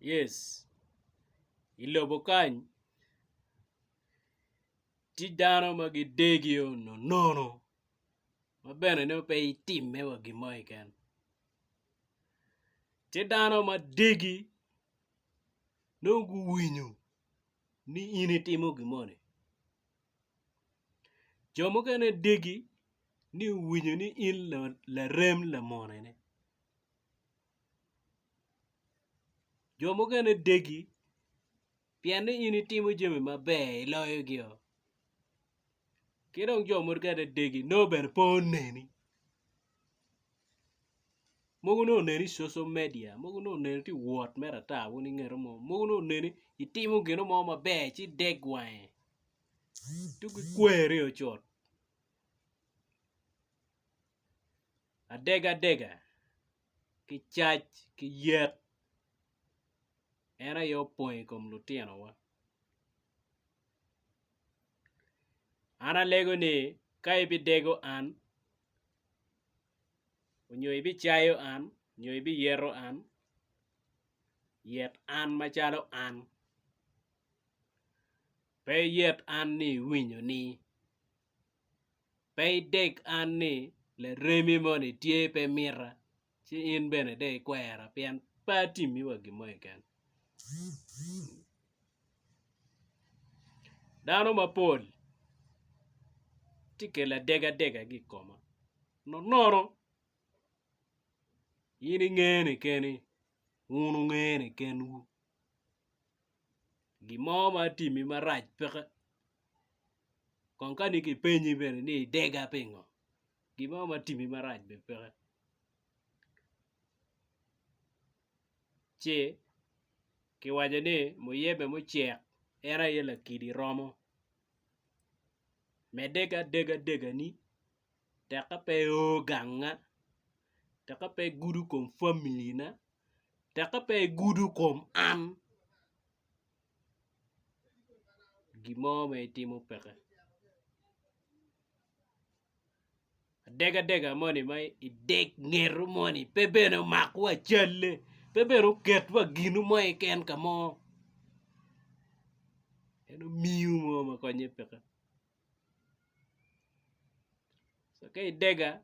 Yes, ilobo kany ti dano ma gidegio nono ma bene ne pe itime wa gimo iken. Ti dano ma degi nongu winyo ni in itimo gimone. Jomo kene degi ni winyo ni in la rem la monene. Jomo kene degi pien ni in itimo jami maber iloyo gio. Kidong jomo kene degi no ben po neni. Mogo no neni social media, mogo no neni ti wot mera ta wuni ngero mo. Mogo no neni itimo gino mo maber chi deg wang'e. Tuki kwere ochot. Adega ki chach ki yet ena yo poing kom lutino wa. Ana lego ni ka ibi dego an, onyo ibi chayo an, onyo ibi yero an, yet an machalo an. Pe yet an ni winyo ni. Pe deg an ni le remi moni tie pe mira. Chi in bene de kwera pien pa timi wa gimo iken. Dano mapol ti kela dega gi koma. Nono. Yini ngene keni. Unu ngene kenu. Gimo ma timi marach peke. Kon ka niki penyi bene ni dega pingo. Gimo ma timi marach be peke. Che kiwajo ni muyebe mochiek era yela kidi romo. Me dega ni. Teka pe o ganga. Teka pe gudu kom family na. Teka pe gudu kom an. Gimo me itimo peke. Dega moni mai ideg ngeru moni. Pebeno makwa chale. Pebeno ketwa ginu mo iken kamo. Eno miu mo makonye peke. So kay dega